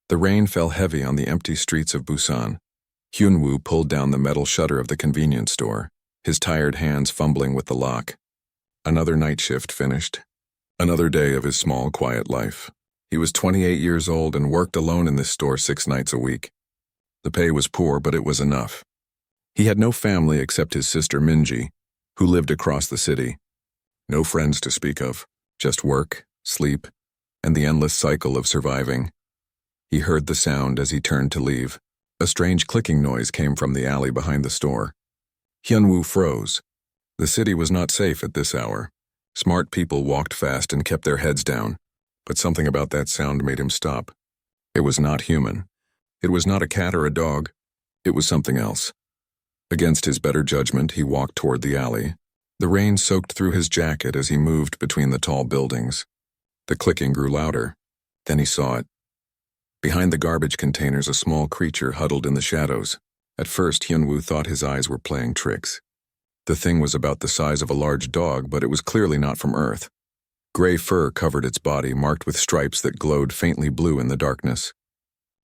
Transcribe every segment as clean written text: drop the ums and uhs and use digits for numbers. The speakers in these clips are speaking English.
The rain fell heavy on the empty streets of Busan. Hyunwoo pulled down the metal shutter of the convenience store, his tired hands fumbling with the lock. Another night shift finished. Another day of his small, quiet life. He was 28 years old and worked alone in this store 6 nights a week. The pay was poor, but it was enough. He had no family except his sister Minji, who lived across the city. No friends to speak of, just work, sleep, and the endless cycle of surviving. He heard the sound as he turned to leave. A strange clicking noise came from the alley behind the store. Hyunwoo froze. The city was not safe at this hour. Smart people walked fast and kept their heads down, but something about that sound made him stop. It was not human. It was not a cat or a dog. It was something else. Against his better judgment, he walked toward the alley. The rain soaked through his jacket as he moved between the tall buildings. The clicking grew louder. Then he saw it. Behind the garbage containers, a small creature huddled in the shadows. At first, Hyunwoo thought his eyes were playing tricks. The thing was about the size of a large dog, but it was clearly not from Earth. Gray fur covered its body, marked with stripes that glowed faintly blue in the darkness.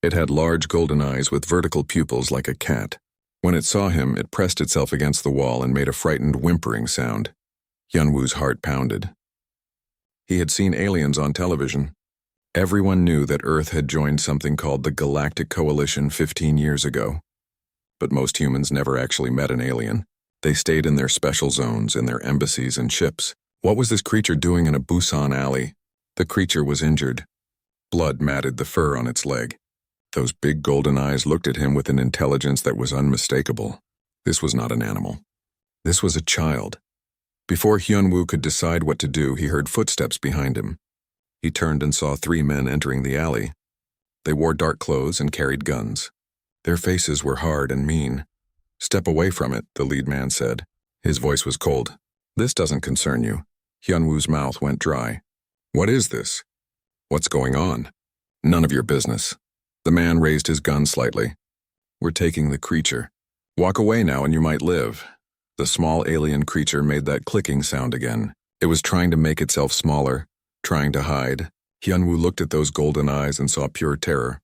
It had large golden eyes with vertical pupils like a cat. When it saw him, it pressed itself against the wall and made a frightened whimpering sound. Hyunwoo's heart pounded. He had seen aliens on television. Everyone knew that Earth had joined something called the Galactic Coalition 15 years ago. But most humans never actually met an alien. They stayed in their special zones, in their embassies and ships. What was this creature doing in a Busan alley? The creature was injured. Blood matted the fur on its leg. Those big golden eyes looked at him with an intelligence that was unmistakable. This was not an animal. This was a child. Before Hyunwoo could decide what to do, he heard footsteps behind him. He turned and saw 3 men entering the alley. They wore dark clothes and carried guns. Their faces were hard and mean. "Step away from it," the lead man said. His voice was cold. "This doesn't concern you." Hyunwoo's mouth went dry. "What is this? What's going on?" "None of your business." The man raised his gun slightly. "We're taking the creature. Walk away now and you might live." The small alien creature made that clicking sound again. It was trying to make itself smaller, trying to hide. Hyunwoo looked at those golden eyes and saw pure terror.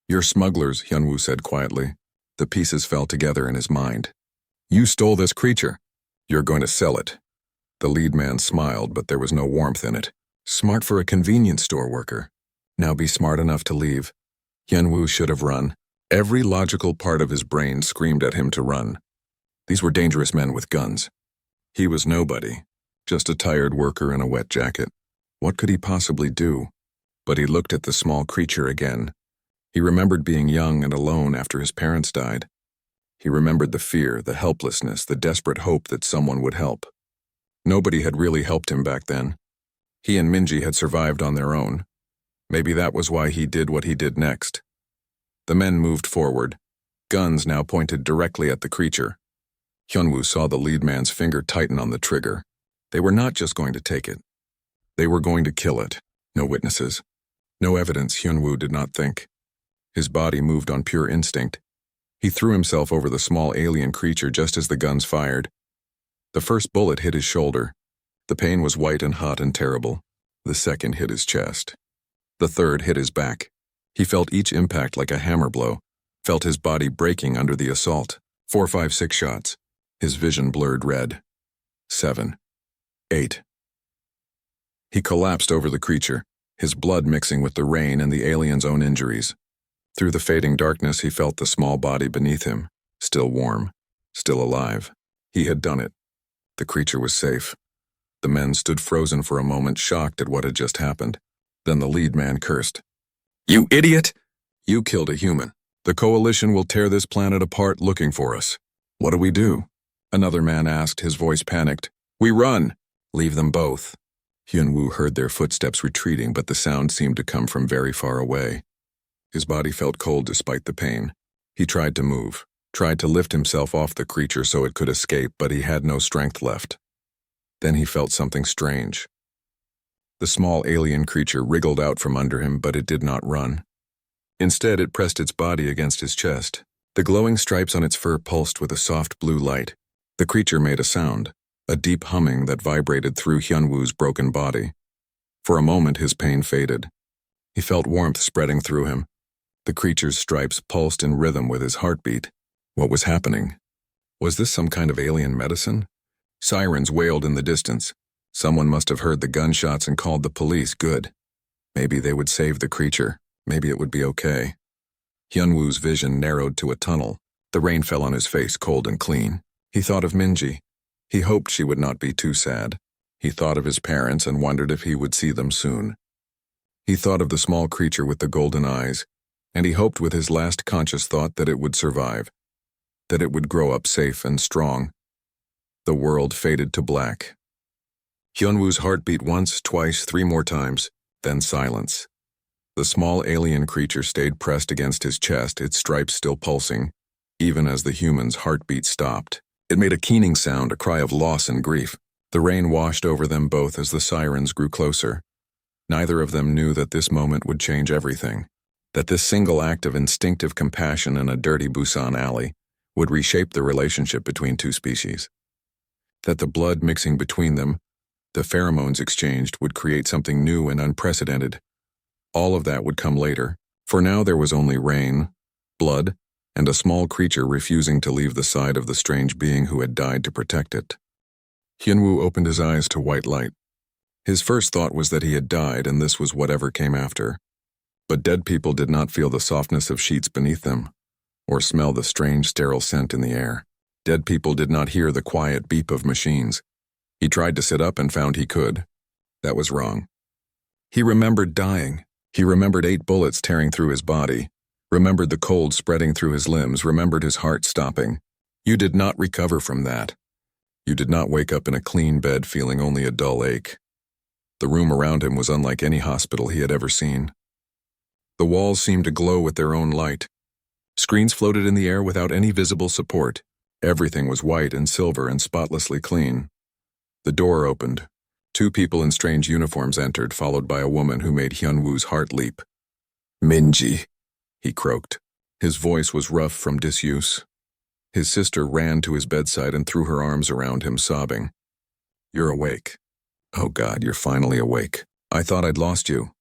"You're smugglers," Hyunwoo said quietly. The pieces fell together in his mind. "You stole this creature. You're going to sell it." The lead man smiled, but there was no warmth in it. Smart for a convenience store worker. Now be smart enough to leave. Hyunwoo should have run. Every logical part of his brain screamed at him to run. These were dangerous men with guns. He was nobody, just a tired worker in a wet jacket. What could he possibly do? But he looked at the small creature again. He remembered being young and alone after his parents died. He remembered the fear, the helplessness, the desperate hope that someone would help. Nobody had really helped him back then. He and Minji had survived on their own. Maybe that was why he did what he did next. The men moved forward. Guns now pointed directly at the creature. Hyunwoo saw the lead man's finger tighten on the trigger. They were not just going to take it. They were going to kill it. No witnesses. No evidence, Hyunwoo did not think. His body moved on pure instinct. He threw himself over the small alien creature just as the guns fired. The first bullet hit his shoulder. The pain was white and hot and terrible. The second hit his chest. The third hit his back. He felt each impact like a hammer blow, felt his body breaking under the assault. 4, 5, 6 shots. His vision blurred red. 7. 8. He collapsed over the creature, his blood mixing with the rain and the alien's own injuries. Through the fading darkness, he felt the small body beneath him, still warm, still alive. He had done it. The creature was safe. The men stood frozen for a moment, shocked at what had just happened. Then the lead man cursed. "You idiot! You killed a human. The coalition will tear this planet apart looking for us. What do we do?" Another man asked, his voice panicked. "We run." "Leave them both." Hyunwoo heard their footsteps retreating, but the sound seemed to come from very far away. His body felt cold despite the pain. He tried to move, tried to lift himself off the creature so it could escape, but he had no strength left. Then he felt something strange. The small alien creature wriggled out from under him, but it did not run. Instead, it pressed its body against his chest. The glowing stripes on its fur pulsed with a soft blue light. The creature made a sound, a deep humming that vibrated through Hyunwoo's broken body. For a moment, his pain faded. He felt warmth spreading through him. The creature's stripes pulsed in rhythm with his heartbeat. What was happening? Was this some kind of alien medicine? Sirens wailed in the distance. Someone must have heard the gunshots and called the police. Good. Maybe they would save the creature. Maybe it would be okay. Hyunwoo's vision narrowed to a tunnel. The rain fell on his face, cold and clean. He thought of Minji. He hoped she would not be too sad. He thought of his parents and wondered if he would see them soon. He thought of the small creature with the golden eyes, and he hoped with his last conscious thought that it would survive, that it would grow up safe and strong. The world faded to black. Hyunwoo's heart beat once, twice, 3 more times, then silence. The small alien creature stayed pressed against his chest, its stripes still pulsing, even as the human's heartbeat stopped. It made a keening sound, a cry of loss and grief. The rain washed over them both as the sirens grew closer. Neither of them knew that this moment would change everything, that this single act of instinctive compassion in a dirty Busan alley would reshape the relationship between two species. That the blood mixing between them, the pheromones exchanged, would create something new and unprecedented. All of that would come later. For now there was only rain, blood, and a small creature refusing to leave the side of the strange being who had died to protect it. Hyunwoo opened his eyes to white light. His first thought was that he had died and this was whatever came after. But dead people did not feel the softness of sheets beneath them, or smell the strange sterile scent in the air. Dead people did not hear the quiet beep of machines. He tried to sit up and found he could. That was wrong. He remembered dying. He remembered 8 bullets tearing through his body, remembered the cold spreading through his limbs, remembered his heart stopping. You did not recover from that. You did not wake up in a clean bed feeling only a dull ache. The room around him was unlike any hospital he had ever seen. The walls seemed to glow with their own light. Screens floated in the air without any visible support. Everything was white and silver and spotlessly clean. The door opened. 2 people in strange uniforms entered, followed by a woman who made Hyunwoo's heart leap. "Minji," he croaked. His voice was rough from disuse. His sister ran to his bedside and threw her arms around him, sobbing. "You're awake. Oh God, you're finally awake. I thought I'd lost you."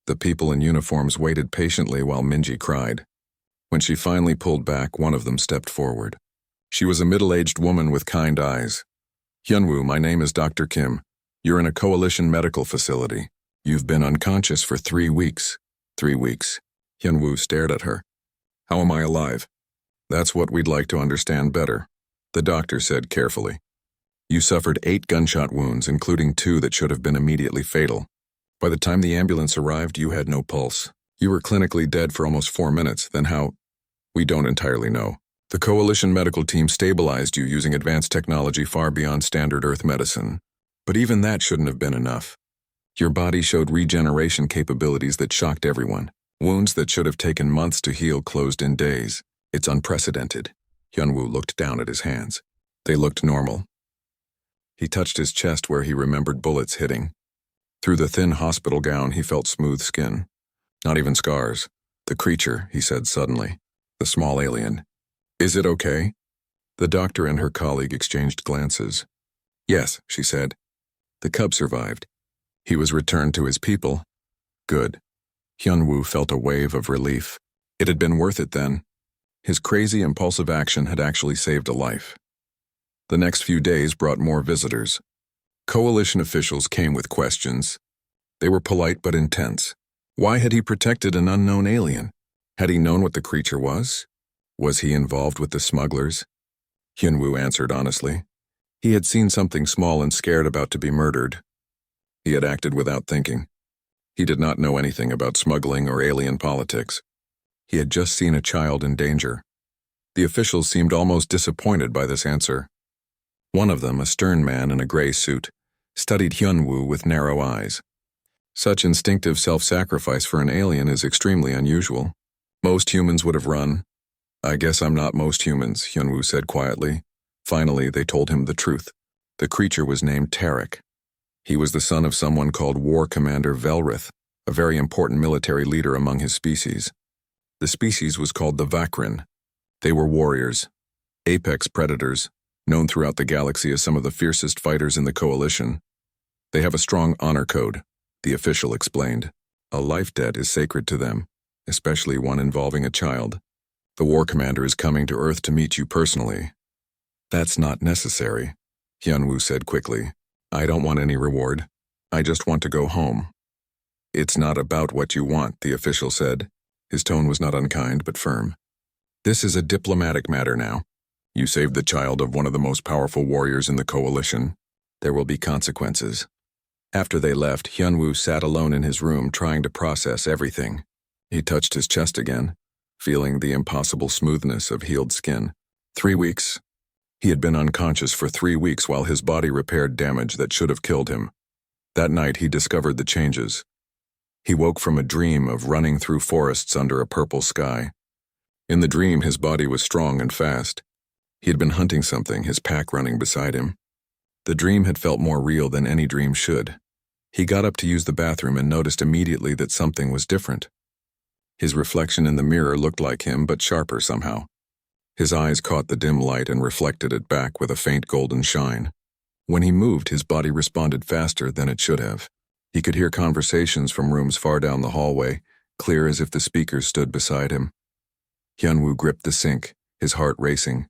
The people in uniforms waited patiently while Minji cried. When she finally pulled back, one of them stepped forward. She was a middle-aged woman with kind eyes. "Hyunwoo, my name is Dr. Kim. You're in a coalition medical facility. You've been unconscious for 3 weeks. 3 weeks. Hyunwoo stared at her. "How am I alive?" "That's what we'd like to understand better," the doctor said carefully. "You suffered 8 gunshot wounds, including 2 that should have been immediately fatal. By the time the ambulance arrived, you had no pulse. You were clinically dead for almost 4 minutes. Then how? We don't entirely know. The coalition medical team stabilized you using advanced technology far beyond standard Earth medicine. But even that shouldn't have been enough. Your body showed regeneration capabilities that shocked everyone. Wounds that should have taken months to heal closed in days. It's unprecedented." Hyunwoo looked down at his hands. They looked normal. He touched his chest where he remembered bullets hitting. Through the thin hospital gown, he felt smooth skin. Not even scars. "The creature," he said suddenly. "The small alien. Is it okay?" The doctor and her colleague exchanged glances. "Yes," she said. "The cub survived. He was returned to his people." Good. Hyunwoo felt a wave of relief. It had been worth it then. His crazy, impulsive action had actually saved a life. The next few days brought more visitors. Coalition officials came with questions. They were polite but intense. Why had he protected an unknown alien? Had he known what the creature was? Was he involved with the smugglers? Hyunwoo answered honestly. He had seen something small and scared about to be murdered. He had acted without thinking. He did not know anything about smuggling or alien politics. He had just seen a child in danger. The officials seemed almost disappointed by this answer. One of them, a stern man in a gray suit, studied Hyunwoo with narrow eyes. Such instinctive self-sacrifice for an alien is extremely unusual. Most humans would have run. "I guess I'm not most humans," Hyunwoo said quietly. Finally, they told him the truth. The creature was named Tarek. He was the son of someone called War Commander Velrith, a very important military leader among his species. The species was called the Vakrin. They were warriors, apex predators, known throughout the galaxy as some of the fiercest fighters in the coalition. They have a strong honor code, the official explained. A life debt is sacred to them, especially one involving a child. The war commander is coming to Earth to meet you personally. That's not necessary, Hyunwoo said quickly. I don't want any reward. I just want to go home. It's not about what you want, the official said. His tone was not unkind but firm. This is a diplomatic matter now. You saved the child of one of the most powerful warriors in the coalition. There will be consequences. After they left, Hyunwoo sat alone in his room trying to process everything. He touched his chest again, feeling the impossible smoothness of healed skin. 3 weeks. He had been unconscious for 3 weeks while his body repaired damage that should have killed him. That night he discovered the changes. He woke from a dream of running through forests under a purple sky. In the dream, his body was strong and fast. He had been hunting something, his pack running beside him. The dream had felt more real than any dream should. He got up to use the bathroom and noticed immediately that something was different. His reflection in the mirror looked like him, but sharper somehow. His eyes caught the dim light and reflected it back with a faint golden shine. When he moved, his body responded faster than it should have. He could hear conversations from rooms far down the hallway, clear as if the speakers stood beside him. Hyunwoo gripped the sink, his heart racing.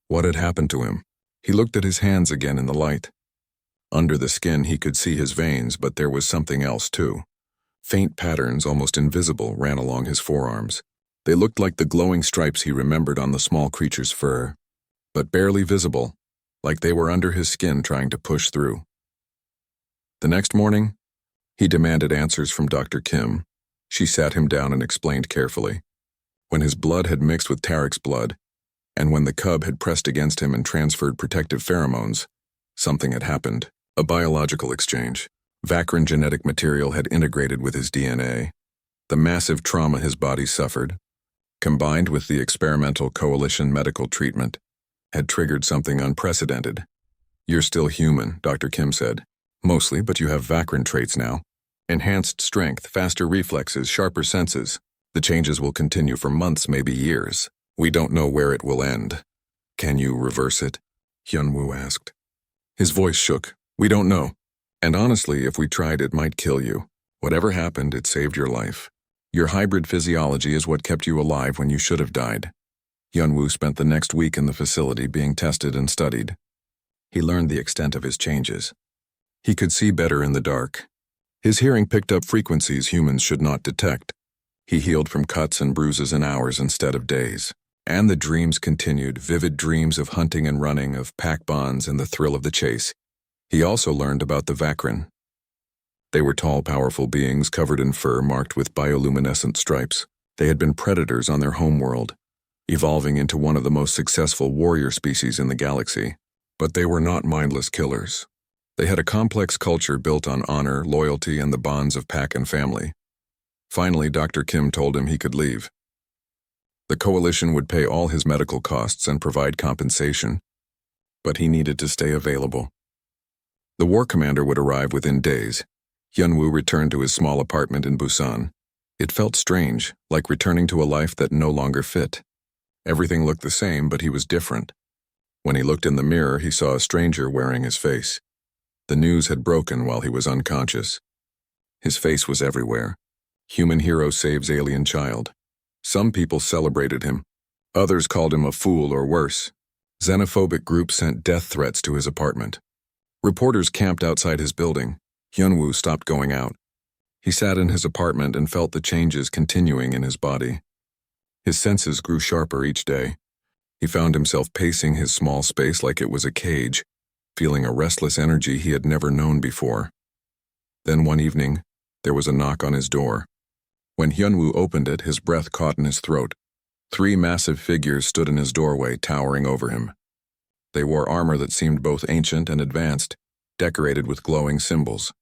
What had happened to him? He looked at his hands again in the light. Under the skin he could see his veins, but there was something else too. Faint patterns, almost invisible, ran along his forearms. They looked like the glowing stripes he remembered on the small creature's fur, but barely visible, like they were under his skin trying to push through. The next morning, he demanded answers from Dr. Kim. She sat him down and explained carefully. When his blood had mixed with Tarek's blood, and when the cub had pressed against him and transferred protective pheromones, something had happened. A biological exchange. Vakran genetic material had integrated with his DNA. The massive trauma his body suffered, combined with the experimental coalition medical treatment, had triggered something unprecedented. You're still human, Dr. Kim said. Mostly, but you have Vakran traits now. Enhanced strength, faster reflexes, sharper senses. The changes will continue for months, maybe years. We don't know where it will end. Can you reverse it? Hyunwoo asked. His voice shook. We don't know. And honestly, if we tried, it might kill you. Whatever happened, it saved your life. Your hybrid physiology is what kept you alive when you should have died. Hyunwoo spent the next week in the facility being tested and studied. He learned the extent of his changes. He could see better in the dark. His hearing picked up frequencies humans should not detect. He healed from cuts and bruises in hours instead of days. And the dreams continued, vivid dreams of hunting and running, of pack bonds and the thrill of the chase. He also learned about the Vakran. They were tall, powerful beings covered in fur marked with bioluminescent stripes. They had been predators on their homeworld, evolving into one of the most successful warrior species in the galaxy. But they were not mindless killers. They had a complex culture built on honor, loyalty, and the bonds of pack and family. Finally, Dr. Kim told him he could leave. The coalition would pay all his medical costs and provide compensation, but he needed to stay available. The war commander would arrive within days. Hyunwoo returned to his small apartment in Busan. It felt strange, like returning to a life that no longer fit. Everything looked the same, but he was different. When he looked in the mirror, he saw a stranger wearing his face. The news had broken while he was unconscious. His face was everywhere. Human hero saves alien child. Some people celebrated him. Others called him a fool or worse. Xenophobic groups sent death threats to his apartment. Reporters camped outside his building. Hyunwoo stopped going out. He sat in his apartment and felt the changes continuing in his body. His senses grew sharper each day. He found himself pacing his small space like it was a cage, feeling a restless energy he had never known before. Then one evening, there was a knock on his door. When Hyunwoo opened it, his breath caught in his throat. 3 massive figures stood in his doorway, towering over him. They wore armor that seemed both ancient and advanced, decorated with glowing symbols.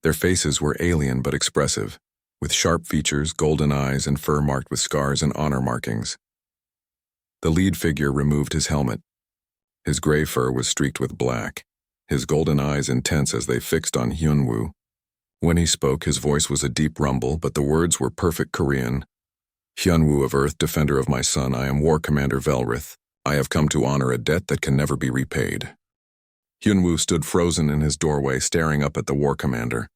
Their faces were alien but expressive, with sharp features, golden eyes, and fur marked with scars and honor markings. The lead figure removed his helmet. His gray fur was streaked with black, his golden eyes intense as they fixed on Hyunwoo. When he spoke, his voice was a deep rumble, but the words were perfect Korean. Hyunwoo of Earth, defender of my son, I am War Commander Velrith. I have come to honor a debt that can never be repaid. Hyunwoo stood frozen in his doorway, staring up at the war commander.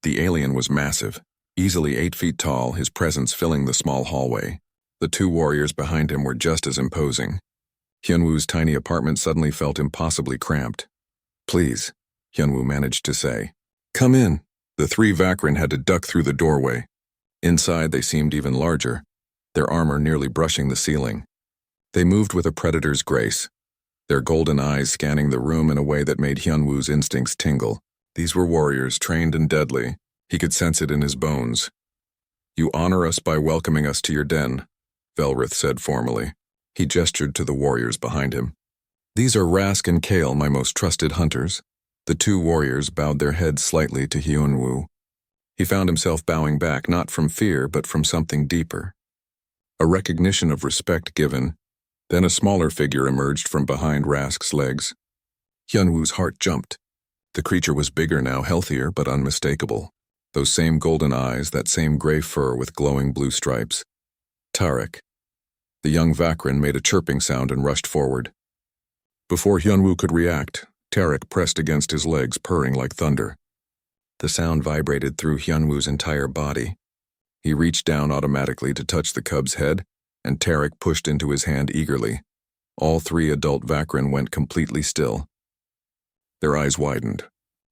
The alien was massive, Easily 8 feet tall, his presence filling the small hallway. The 2 warriors behind him were just as imposing. Hyunwoo's tiny apartment suddenly felt impossibly cramped. "Please," Hyunwoo managed to say. "Come in." The 3 Vakrin had to duck through the doorway. Inside, they seemed even larger, their armor nearly brushing the ceiling. They moved with a predator's grace, their golden eyes scanning the room in a way that made Hyunwoo's instincts tingle. These were warriors, trained and deadly. He could sense it in his bones. "You honor us by welcoming us to your den," Velrith said formally. He gestured to the warriors behind him. "These are Rask and Kale, my most trusted hunters." The 2 warriors bowed their heads slightly to Hyunwoo. He found himself bowing back, not from fear, but from something deeper. A recognition of respect given. Then a smaller figure emerged from behind Rask's legs. Hyunwoo's heart jumped. The creature was bigger now, healthier, but unmistakable. Those same golden eyes, that same gray fur with glowing blue stripes. Tarek. The young Vakrin made a chirping sound and rushed forward. Before Hyunwoo could react, Tarek pressed against his legs, purring like thunder. The sound vibrated through Hyunwoo's entire body. He reached down automatically to touch the cub's head, and Tarek pushed into his hand eagerly. All 3 adult Vakrin went completely still. Their eyes widened.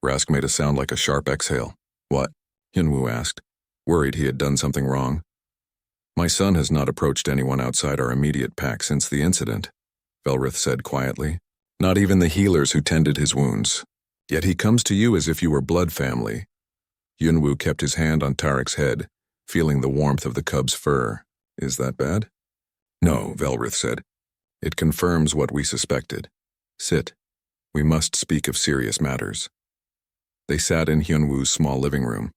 Rask made a sound like a sharp exhale. "What?" Hyunwoo asked, worried he had done something wrong. "My son has not approached anyone outside our immediate pack since the incident," Velrith said quietly. "Not even the healers who tended his wounds. Yet he comes to you as if you were blood family." Hyunwoo kept his hand on Tarek's head, feeling the warmth of the cub's fur. "Is that bad?" "No," Velrith said. "It confirms what we suspected. Sit. We must speak of serious matters." They sat in Hyunwoo's small living room.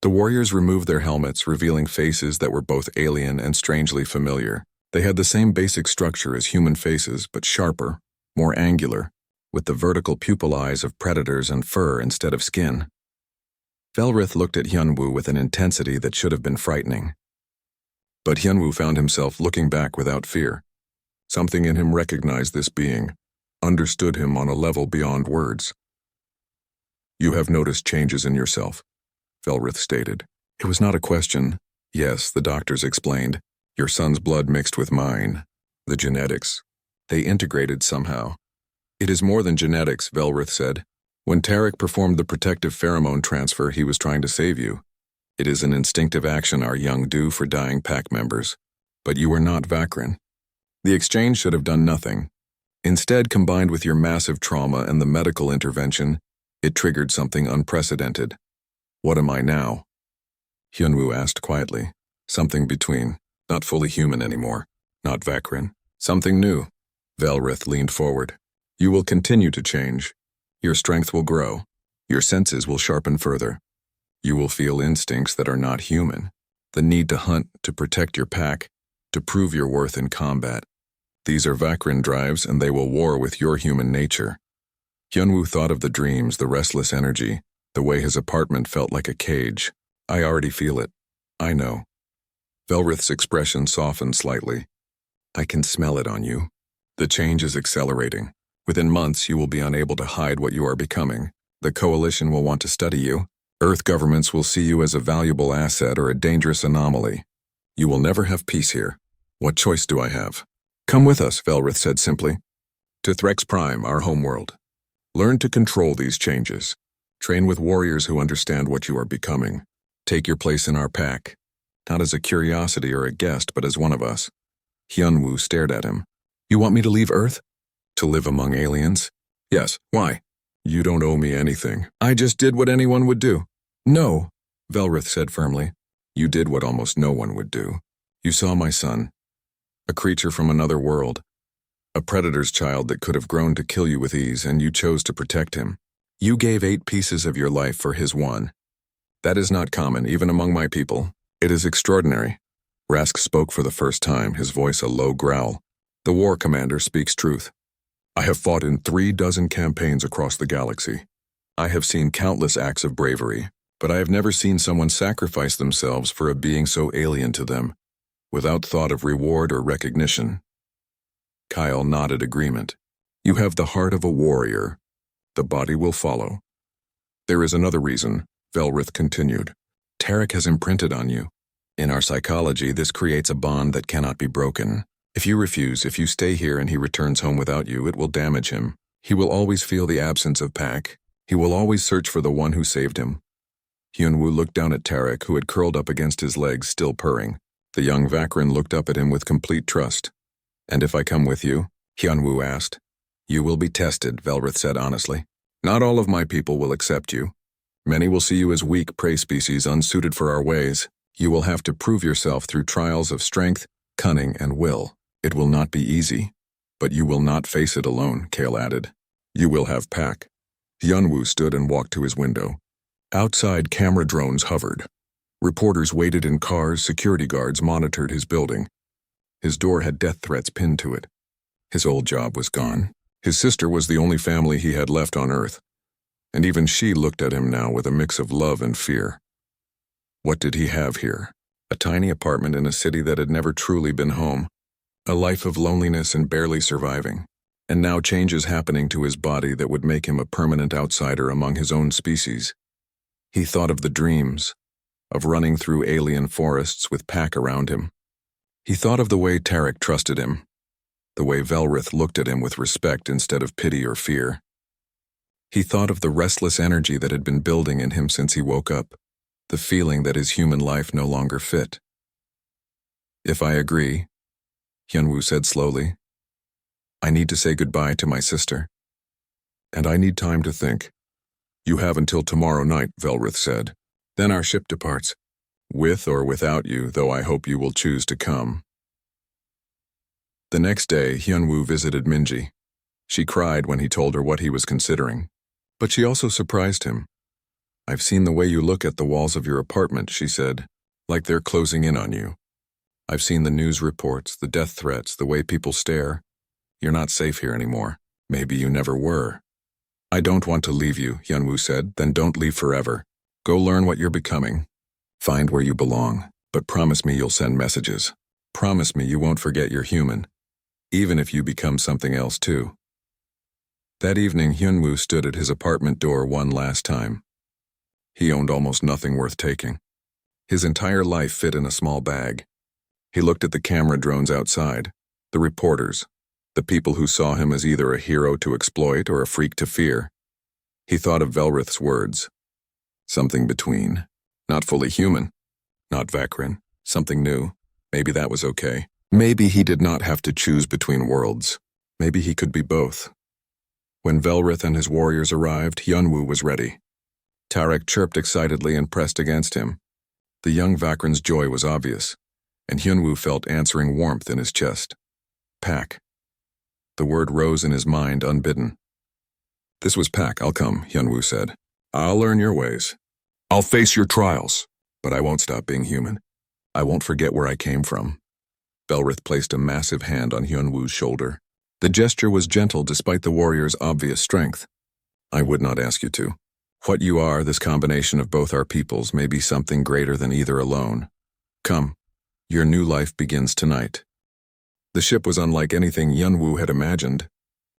The warriors removed their helmets, revealing faces that were both alien and strangely familiar. They had the same basic structure as human faces, but sharper, more angular, with the vertical pupil eyes of predators and fur instead of skin. Velrith looked at Hyunwoo with an intensity that should have been frightening. But Hyunwoo found himself looking back without fear. Something in him recognized this being, understood him on a level beyond words. "You have noticed changes in yourself," Velrith stated. It was not a question. "Yes," the doctors explained. "Your son's blood mixed with mine. The genetics. They integrated somehow." "It is more than genetics," Velrith said. "When Tarek performed the protective pheromone transfer, he was trying to save you. It is an instinctive action our young do for dying pack members. But you are not Vakrin. The exchange should have done nothing. Instead, combined with your massive trauma and the medical intervention, it triggered something unprecedented. What am I now?" Hyunwoo asked quietly. "Something between. Not fully human anymore. Not Vakrin. Something new." Velrith leaned forward. "You will continue to change. Your strength will grow. Your senses will sharpen further. You will feel instincts that are not human. The need to hunt, to protect your pack, to prove your worth in combat. These are Vakrin drives, and they will war with your human nature." Hyunwoo thought of the dreams, the restless energy, the way his apartment felt like a cage. "I already feel it. I know." Velrith's expression softened slightly. "I can smell it on you. The change is accelerating. Within months, you will be unable to hide what you are becoming. The Coalition will want to study you. Earth governments will see you as a valuable asset or a dangerous anomaly. You will never have peace here. What choice do I have?" "Come with us," Velrith said simply. "To Threx Prime, our homeworld. Learn to control these changes. Train with warriors who understand what you are becoming. Take your place in our pack. Not as a curiosity or a guest, but as one of us." Hyunwoo stared at him. "You want me to leave Earth?" "To live among aliens?" "Yes, why?" "You don't owe me anything. I just did what anyone would do." "No," Velrith said firmly. "You did what almost no one would do. You saw my son. A creature from another world. A predator's child that could have grown to kill you with ease, and you chose to protect him. You gave 8 pieces of your life for his one. That is not common, even among my people. It is extraordinary." Rask spoke for the first time, his voice a low growl. "The war commander speaks truth. I have fought in 36 campaigns across the galaxy. I have seen countless acts of bravery, but I have never seen someone sacrifice themselves for a being so alien to them, without thought of reward or recognition." Kyle nodded agreement. "You have the heart of a warrior. The body will follow." "There is another reason," Velrith continued. Tarek has imprinted on you. In our psychology, this creates a bond that cannot be broken. If you refuse, if you stay here and he returns home without you, it will damage him. He will always feel the absence of Pak. He will always search for the one who saved him. Hyunwoo looked down at Tarek, who had curled up against his legs, still purring. The young Vakrin looked up at him with complete trust. "And if I come with you?" Hyunwoo asked. "You will be tested," Velrith said honestly. "Not all of my people will accept you. Many will see you as weak prey species unsuited for our ways. You will have to prove yourself through trials of strength, cunning, and will. It will not be easy. But you will not face it alone," Kale added. "You will have Pak." Hyunwoo stood and walked to his window. Outside, camera drones hovered. Reporters waited in cars, security guards monitored his building. His door had death threats pinned to it. His old job was gone. His sister was the only family he had left on Earth. And even she looked at him now with a mix of love and fear. What did he have here? A tiny apartment in a city that had never truly been home. A life of loneliness and barely surviving. And now changes happening to his body that would make him a permanent outsider among his own species. He thought of the dreams, of running through alien forests with Pak around him. He thought of the way Tarek trusted him, the way Velrith looked at him with respect instead of pity or fear. He thought of the restless energy that had been building in him since he woke up, the feeling that his human life no longer fit. "If I agree," Hyunwoo said slowly, "I need to say goodbye to my sister. And I need time to think." "You have until tomorrow night," Velrith said. "Then our ship departs. With or without you, though I hope you will choose to come." The next day, Hyunwoo visited Minji. She cried when he told her what he was considering. But she also surprised him. "I've seen the way you look at the walls of your apartment," she said, "like they're closing in on you. I've seen the news reports, the death threats, the way people stare. You're not safe here anymore. Maybe you never were." "I don't want to leave you," Hyunwoo said. "Then don't leave forever. Go learn what you're becoming. Find where you belong, but promise me you'll send messages. Promise me you won't forget you're human, even if you become something else too." That evening, Hyunwoo stood at his apartment door one last time. He owned almost nothing worth taking. His entire life fit in a small bag. He looked at the camera drones outside, the reporters, the people who saw him as either a hero to exploit or a freak to fear. He thought of Velrith's words. Something between. Not fully human. Not Vakrin. Something new. Maybe that was okay. Maybe he did not have to choose between worlds. Maybe he could be both. When Velrith and his warriors arrived, Hyunwoo was ready. Tarek chirped excitedly and pressed against him. The young Vakrin's joy was obvious, and Hyunwoo felt answering warmth in his chest. Pak. The word rose in his mind unbidden. "This was Pak, I'll come," Hyunwoo said. "I'll learn your ways. I'll face your trials, but I won't stop being human. I won't forget where I came from." Velrith placed a massive hand on Hyunwoo's shoulder. The gesture was gentle despite the warrior's obvious strength. "I would not ask you to. What you are, this combination of both our peoples, may be something greater than either alone. Come, your new life begins tonight." The ship was unlike anything Hyunwoo had imagined.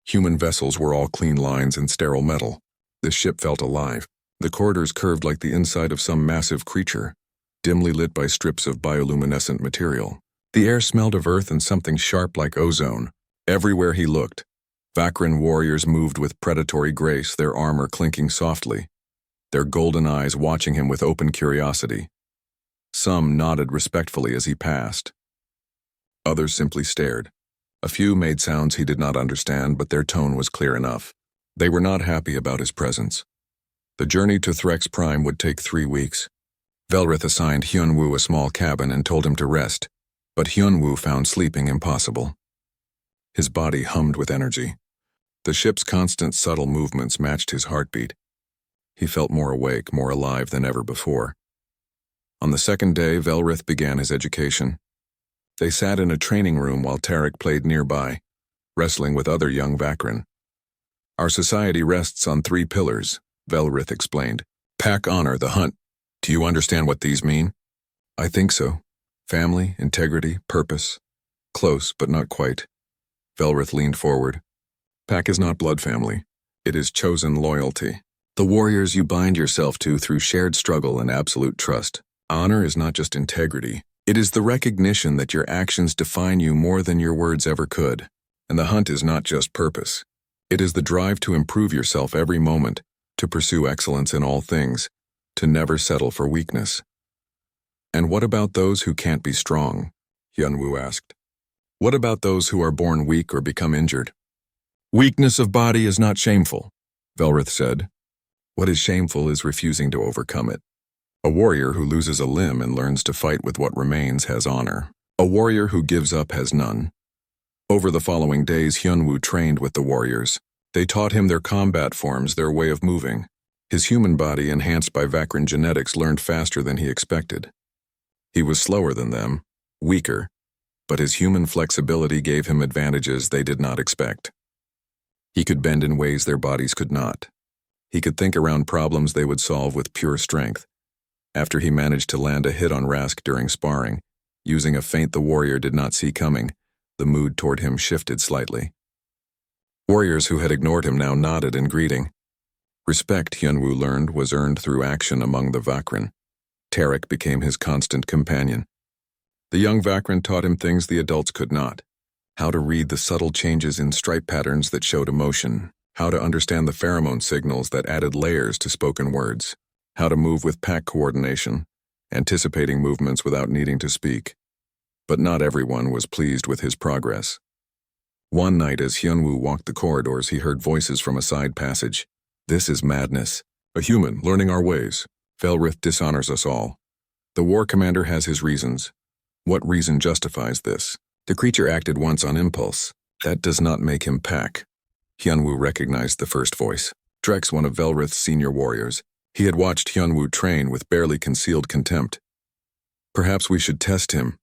Human vessels were all clean lines and sterile metal. The ship felt alive. The corridors curved like the inside of some massive creature, dimly lit by strips of bioluminescent material. The air smelled of earth and something sharp like ozone. Everywhere he looked, Vakrin warriors moved with predatory grace, their armor clinking softly, their golden eyes watching him with open curiosity. Some nodded respectfully as he passed. Others simply stared. A few made sounds he did not understand, but their tone was clear enough. They were not happy about his presence. The journey to Threx Prime would take 3 weeks. Velrith assigned Hyunwoo a small cabin and told him to rest, but Hyunwoo found sleeping impossible. His body hummed with energy. The ship's constant subtle movements matched his heartbeat. He felt more awake, more alive than ever before. On the second day, Velrith began his education. They sat in a training room while Tarek played nearby, wrestling with other young Vakrin. "Our society rests on 3 pillars, Velrith explained. Pak, honor, the hunt. Do you understand what these mean?" "I think so. Family, integrity, purpose. Close, but not quite." Velrith leaned forward. "Pak is not blood family. It is chosen loyalty. The warriors you bind yourself to through shared struggle and absolute trust. Honor is not just integrity. It is the recognition that your actions define you more than your words ever could. And the hunt is not just purpose. It is the drive to improve yourself every moment, to pursue excellence in all things, to never settle for weakness. And what about those who can't be strong? Hyunwoo asked. What about those who are born weak or become injured? Weakness of body is not shameful, Velrith said. What is shameful is refusing to overcome it. A warrior who loses a limb and learns to fight with what remains has honor. A warrior who gives up has none. Over the following days, Hyunwoo trained with the warriors. They taught him their combat forms, their way of moving. His human body, enhanced by Vakran genetics, learned faster than he expected. He was slower than them, weaker, but his human flexibility gave him advantages they did not expect. He could bend in ways their bodies could not. He could think around problems they would solve with pure strength. After he managed to land a hit on Rask during sparring, using a feint the warrior did not see coming, the mood toward him shifted slightly. Warriors who had ignored him now nodded in greeting. Respect, Hyunwoo learned, was earned through action among the Vakran. Tarek became his constant companion. The young Vakran taught him things the adults could not. How to read the subtle changes in stripe patterns that showed emotion. How to understand the pheromone signals that added layers to spoken words. How to move with pack coordination, anticipating movements without needing to speak. But not everyone was pleased with his progress. One night as Hyunwoo walked the corridors, he heard voices from a side passage. This is madness. A human learning our ways. Velrith dishonors us all. The war commander has his reasons. What reason justifies this? The creature acted once on impulse. That does not make him pack. Hyunwoo recognized the first voice. Drex, one of Velrith's senior warriors. He had watched Hyunwoo train with barely concealed contempt. Perhaps we should test him,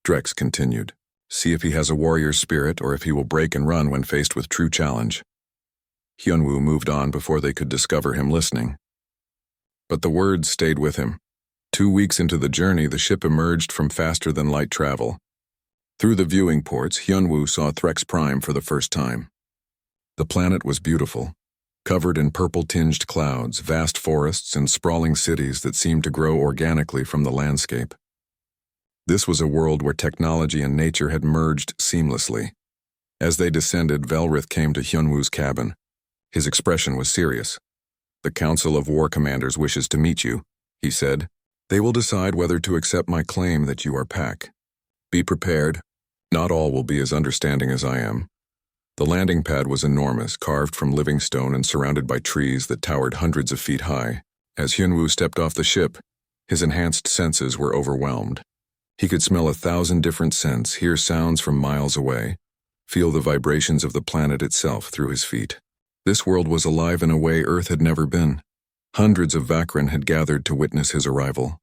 Drex continued. See if he has a warrior's spirit or if he will break and run when faced with true challenge. Hyunwoo moved on before they could discover him listening. But the words stayed with him. 2 weeks into the journey, the ship emerged from faster-than-light travel. Through the viewing ports, Hyunwoo saw Threx Prime for the first time. The planet was beautiful, covered in purple-tinged clouds, vast forests, and sprawling cities that seemed to grow organically from the landscape. This was a world where technology and nature had merged seamlessly. As they descended, Velrith came to Hyunwoo's cabin. His expression was serious. The Council of War Commanders wishes to meet you, he said. They will decide whether to accept my claim that you are Pack. Be prepared. Not all will be as understanding as I am. The landing pad was enormous, carved from living stone and surrounded by trees that towered hundreds of feet high. As Hyunwoo stepped off the ship, his enhanced senses were overwhelmed. He could smell 1,000 different scents, hear sounds from miles away, feel the vibrations of the planet itself through his feet. This world was alive in a way Earth had never been. Hundreds of Vakran had gathered to witness his arrival.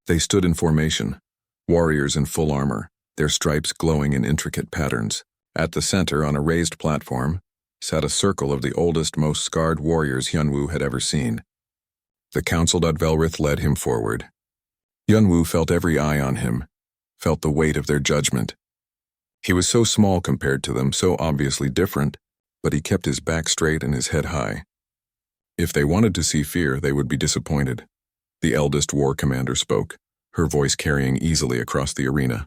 They stood in formation, warriors in full armor, their stripes glowing in intricate patterns. At the center, on a raised platform, sat a circle of the oldest, most scarred warriors Hyunwoo had ever seen. The Council. Velrith led him forward. Hyunwoo felt every eye on him, felt the weight of their judgment. He was so small compared to them, so obviously different, but he kept his back straight and his head high. If they wanted to see fear, they would be disappointed. The eldest war commander spoke, her voice carrying easily across the arena.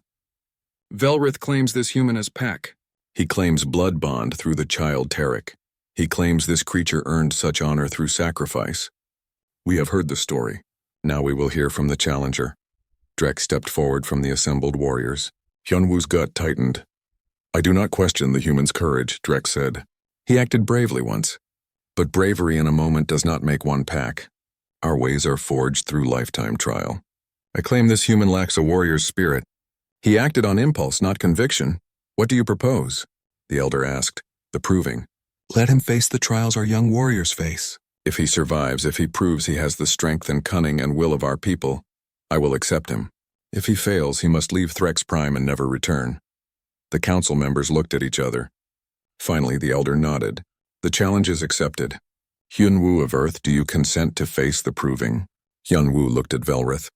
Velrith claims this human as Pack. He claims blood bond through the child Tarek. He claims this creature earned such honor through sacrifice. We have heard the story. Now we will hear from the challenger. Drex stepped forward from the assembled warriors. Hyunwoo's gut tightened. I do not question the human's courage, Drex said. He acted bravely once. But bravery in a moment does not make one Pack. Our ways are forged through lifetime trial. I claim this human lacks a warrior's spirit. He acted on impulse, not conviction. What do you propose? The elder asked. The proving. Let him face the trials our young warriors face. If he survives, if he proves he has the strength and cunning and will of our people, I will accept him. If he fails, he must leave Threx Prime and never return. The council members looked at each other. Finally, the elder nodded. The challenge is accepted. Hyunwoo of Earth, do you consent to face the proving? Hyunwoo looked at Velrith.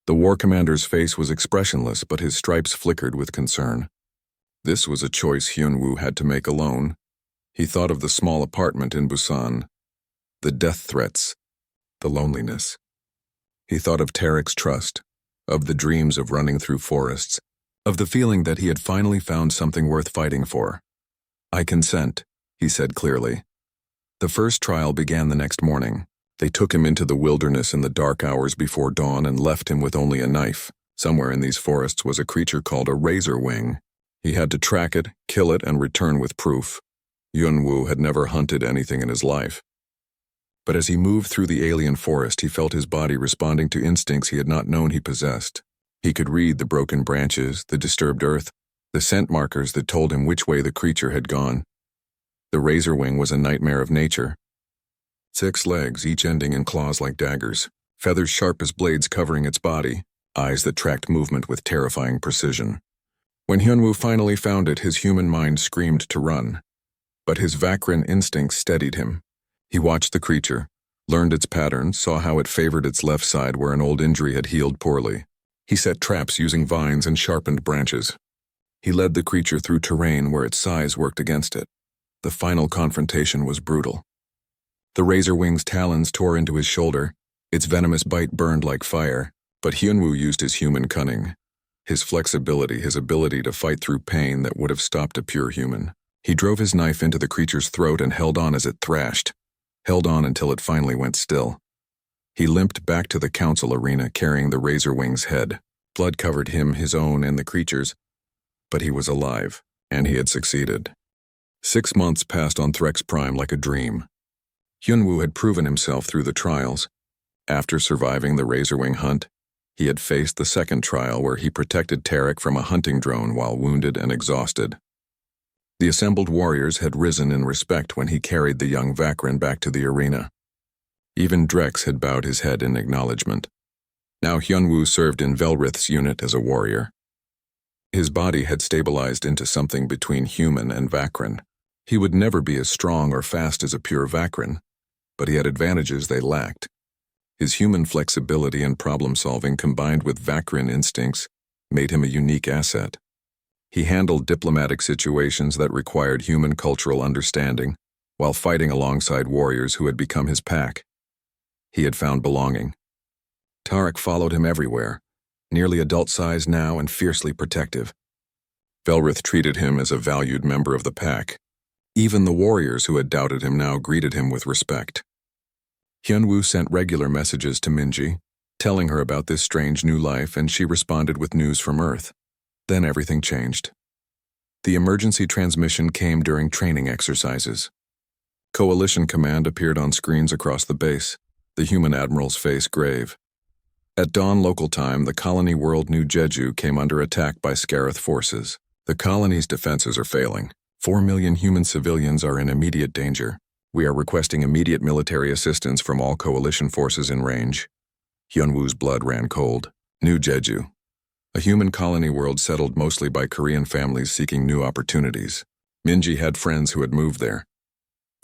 The war commander's face was expressionless, but his stripes flickered with concern. This was a choice Hyunwoo had to make alone. He thought of the small apartment in Busan, the death threats, the loneliness. He thought of Tarek's trust, of the dreams of running through forests, of the feeling that he had finally found something worth fighting for. "I consent," he said clearly. The first trial began the next morning. They took him into the wilderness in the dark hours before dawn and left him with only a knife. Somewhere in these forests was a creature called a razor wing. He had to track it, kill it, and return with proof. Yunwu had never hunted anything in his life. But as he moved through the alien forest, he felt his body responding to instincts he had not known he possessed. He could read the broken branches, the disturbed earth, the scent markers that told him which way the creature had gone. The razor wing was a nightmare of nature. 6 legs, each ending in claws like daggers, feathers sharp as blades covering its body, eyes that tracked movement with terrifying precision. When Hyunwoo finally found it, his human mind screamed to run. But his Vakrin instincts steadied him. He watched the creature, learned its patterns, saw how it favored its left side where an old injury had healed poorly. He set traps using vines and sharpened branches. He led the creature through terrain where its size worked against it. The final confrontation was brutal. The razor wing's talons tore into his shoulder. Its venomous bite burned like fire, but Hyunwoo used his human cunning. His flexibility, his ability to fight through pain that would have stopped a pure human. He drove his knife into the creature's throat and held on as it thrashed. Held on until it finally went still. He limped back to the council arena carrying the razor wing's head. Blood covered him, his own, and the creature's. But he was alive, and he had succeeded. 6 months passed on Threx Prime like a dream. Hyunwoo had proven himself through the trials. After surviving the razorwing hunt, he had faced the second trial where he protected Tarek from a hunting drone while wounded and exhausted. The assembled warriors had risen in respect when he carried the young Vakrin back to the arena. Even Drex had bowed his head in acknowledgement. Now Hyunwoo served in Velrith's unit as a warrior. His body had stabilized into something between human and Vakrin. He would never be as strong or fast as a pure Vakrin, but he had advantages they lacked. His human flexibility and problem-solving combined with Vakrin instincts made him a unique asset. He handled diplomatic situations that required human cultural understanding while fighting alongside warriors who had become his pack. He had found belonging. Tarek followed him everywhere, nearly adult-sized now and fiercely protective. Velrith treated him as a valued member of the pack. Even the warriors who had doubted him now greeted him with respect. Hyunwoo sent regular messages to Minji, telling her about this strange new life, and she responded with news from Earth. Then everything changed. The emergency transmission came during training exercises. Coalition Command appeared on screens across the base, the human admiral's face grave. At dawn local time, the colony world New Jeju came under attack by Scarith forces. The colony's defenses are failing. 4 million human civilians are in immediate danger. We are requesting immediate military assistance from all coalition forces in range. Hyunwoo's blood ran cold. New Jeju, a human colony world settled mostly by Korean families seeking new opportunities. Minji had friends who had moved there.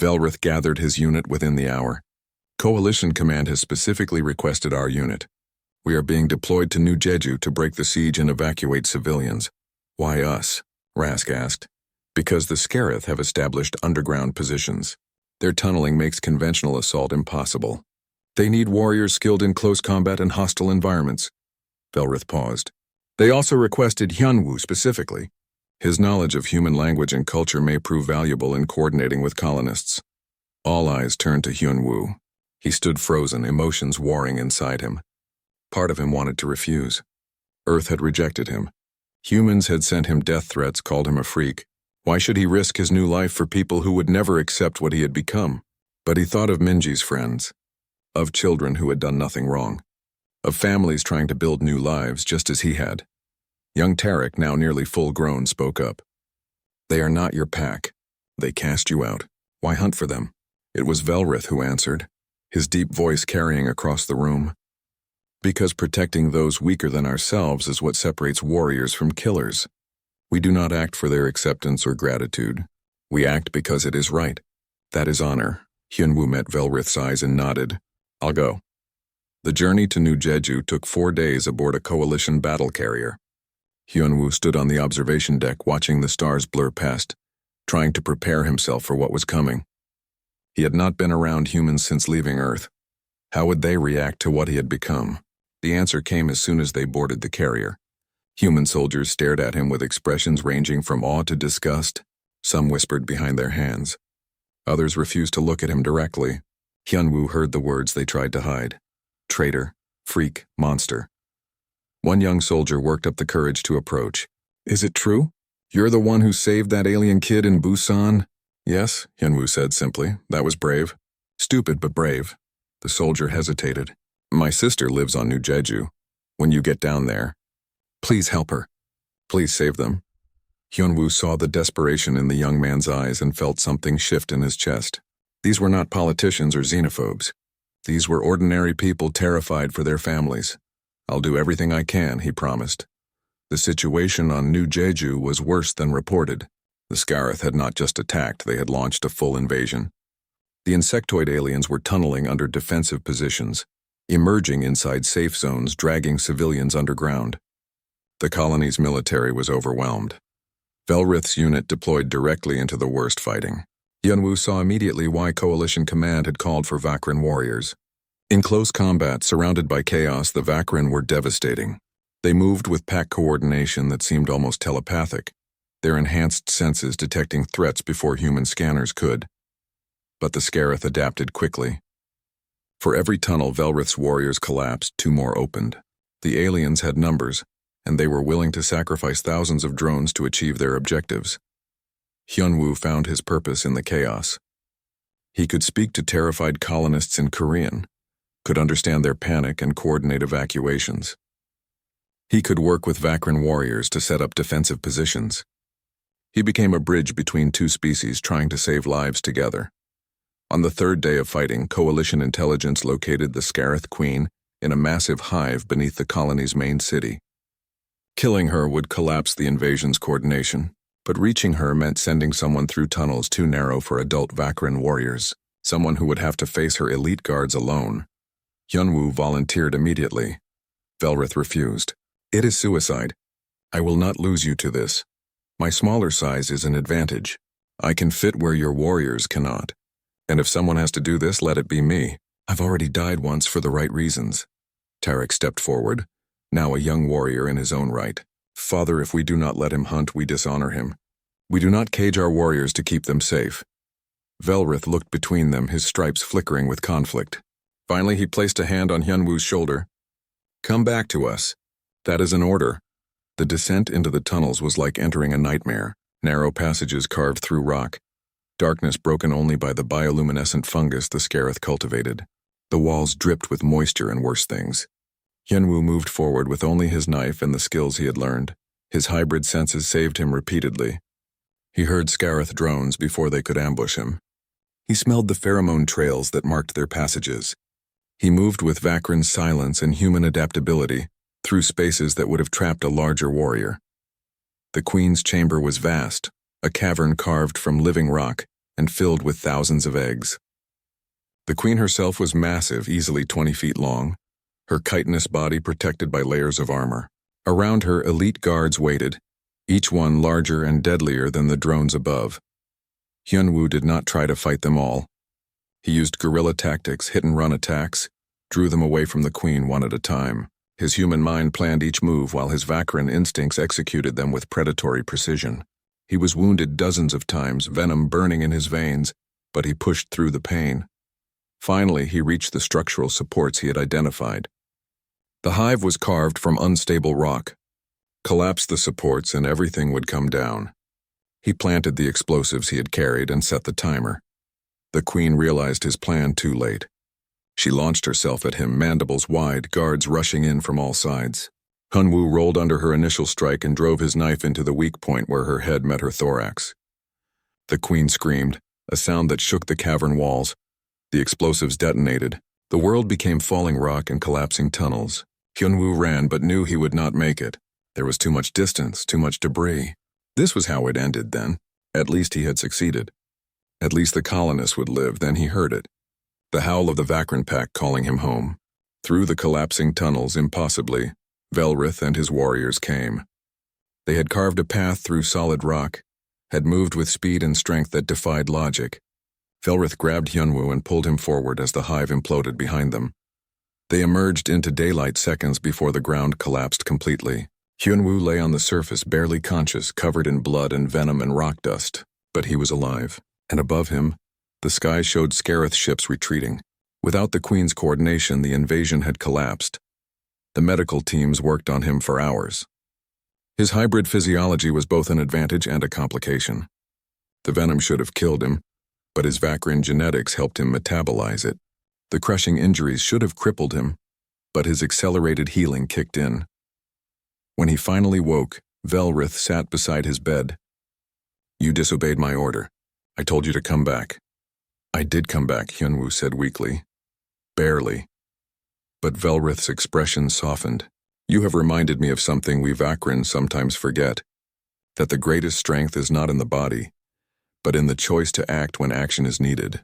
Velrith gathered his unit within the hour. Coalition Command has specifically requested our unit. We are being deployed to New Jeju to break the siege and evacuate civilians. Why us? Rask asked. Because the Scarith have established underground positions. Their tunneling makes conventional assault impossible. They need warriors skilled in close combat and hostile environments. Velrith paused. They also requested Hyunwoo specifically. His knowledge of human language and culture may prove valuable in coordinating with colonists. All eyes turned to Hyunwoo. He stood frozen, emotions warring inside him. Part of him wanted to refuse. Earth had rejected him. Humans had sent him death threats, called him a freak. Why should he risk his new life for people who would never accept what he had become? But he thought of Minji's friends, of children who had done nothing wrong, of families trying to build new lives just as he had. Young Tarek, now nearly full-grown, spoke up. They are not your pack. They cast you out. Why hunt for them? It was Velrith who answered, his deep voice carrying across the room. Because protecting those weaker than ourselves is what separates warriors from killers. We do not act for their acceptance or gratitude. We act because it is right. That is honor. Hyunwoo met Velrith's eyes and nodded. I'll go. The journey to New Jeju took 4 days aboard a coalition battle carrier. Hyunwoo stood on the observation deck watching the stars blur past, trying to prepare himself for what was coming. He had not been around humans since leaving Earth. How would they react to what he had become? The answer came as soon as they boarded the carrier. Human soldiers stared at him with expressions ranging from awe to disgust. Some whispered behind their hands. Others refused to look at him directly. Hyunwoo heard the words they tried to hide. Traitor, freak, monster. One young soldier worked up the courage to approach. Is it true? You're the one who saved that alien kid in Busan? Yes, Hyunwoo said simply. That was brave. Stupid but brave. The soldier hesitated. My sister lives on New Jeju. When you get down there, please help her. Please save them. Hyunwoo saw the desperation in the young man's eyes and felt something shift in his chest. These were not politicians or xenophobes. These were ordinary people terrified for their families. I'll do everything I can, he promised. The situation on New Jeju was worse than reported. The Scarith had not just attacked, they had launched a full invasion. The insectoid aliens were tunneling under defensive positions, emerging inside safe zones, dragging civilians underground. The colony's military was overwhelmed. Velrith's unit deployed directly into the worst fighting. Hyunwoo saw immediately why Coalition Command had called for Vakran warriors. In close combat, surrounded by chaos, the Vakran were devastating. They moved with pack coordination that seemed almost telepathic, their enhanced senses detecting threats before human scanners could. But the Scarith adapted quickly. For every tunnel Velrith's warriors collapsed, 2 more opened. The aliens had numbers, and they were willing to sacrifice thousands of drones to achieve their objectives. Hyunwoo found his purpose in the chaos. He could speak to terrified colonists in Korean, could understand their panic and coordinate evacuations. He could work with Vakran warriors to set up defensive positions. He became a bridge between 2 species trying to save lives together. On the 3rd day of fighting, Coalition intelligence located the Scarith Queen in a massive hive beneath the colony's main city. Killing her would collapse the invasion's coordination, but reaching her meant sending someone through tunnels too narrow for adult Vakran warriors, someone who would have to face her elite guards alone. Hyunwoo volunteered immediately. Velrith refused. It is suicide. I will not lose you to this. My smaller size is an advantage. I can fit where your warriors cannot. And if someone has to do this, let it be me. I've already died once for the right reasons. Tarek stepped forward, now a young warrior in his own right. Father, if we do not let him hunt, we dishonor him. We do not cage our warriors to keep them safe. Velrith looked between them, his stripes flickering with conflict. Finally, he placed a hand on Hyunwoo's shoulder. Come back to us. That is an order. The descent into the tunnels was like entering a nightmare, narrow passages carved through rock, darkness broken only by the bioluminescent fungus the Scarith cultivated. The walls dripped with moisture and worse things. Hyunwoo moved forward with only his knife and the skills he had learned. His hybrid senses saved him repeatedly. He heard Scarith drones before they could ambush him. He smelled the pheromone trails that marked their passages. He moved with Vakran's silence and human adaptability through spaces that would have trapped a larger warrior. The Queen's chamber was vast, a cavern carved from living rock and filled with thousands of eggs. The Queen herself was massive, easily 20 feet long, her chitinous body protected by layers of armor. Around her, elite guards waited, each one larger and deadlier than the drones above. Hyunwoo did not try to fight them all. He used guerrilla tactics, hit-and-run attacks, drew them away from the Queen one at a time. His human mind planned each move while his Vakran instincts executed them with predatory precision. He was wounded dozens of times, venom burning in his veins, but he pushed through the pain. Finally, he reached the structural supports he had identified. The hive was carved from unstable rock. Collapse the supports and everything would come down. He planted the explosives he had carried and set the timer. The Queen realized his plan too late. She launched herself at him, mandibles wide, guards rushing in from all sides. Hyunwoo rolled under her initial strike and drove his knife into the weak point where her head met her thorax. The Queen screamed, a sound that shook the cavern walls. The explosives detonated. The world became falling rock and collapsing tunnels. Hyunwoo ran but knew he would not make it. There was too much distance, too much debris. This was how it ended then. At least he had succeeded. At least the colonists would live, then he heard it. The howl of the Vakran pack calling him home. Through the collapsing tunnels, impossibly, Velrith and his warriors came. They had carved a path through solid rock, had moved with speed and strength that defied logic. Velrith grabbed Hyunwoo and pulled him forward as the hive imploded behind them. They emerged into daylight seconds before the ground collapsed completely. Hyunwoo lay on the surface, barely conscious, covered in blood and venom and rock dust. But he was alive. And above him, the sky showed Scarith ships retreating. Without the Queen's coordination, the invasion had collapsed. The medical teams worked on him for hours. His hybrid physiology was both an advantage and a complication. The venom should have killed him, but his Vakrin genetics helped him metabolize it. The crushing injuries should have crippled him, but his accelerated healing kicked in. When he finally woke, Velrith sat beside his bed. "You disobeyed my order. I told you to come back." "I did come back," Hyunwoo said weakly. "Barely." But Velrith's expression softened. "You have reminded me of something we Vakrin sometimes forget, that the greatest strength is not in the body, but in the choice to act when action is needed."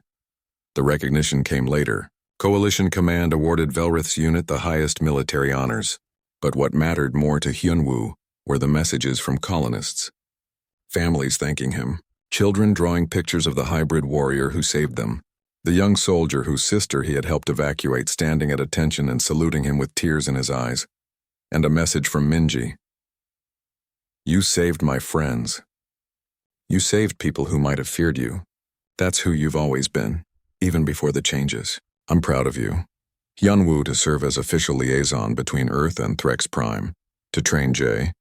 The recognition came later. Coalition Command awarded Velrith's unit the highest military honors. But what mattered more to Hyunwoo were the messages from colonists. Families thanking him. Children drawing pictures of the hybrid warrior who saved them. The young soldier whose sister he had helped evacuate standing at attention and saluting him with tears in his eyes. And a message from Minji. "You saved my friends. You saved people who might have feared you. That's who you've always been, even before the changes. I'm proud of you." Hyunwoo to serve as official liaison between Earth and Threx Prime, to train Jay,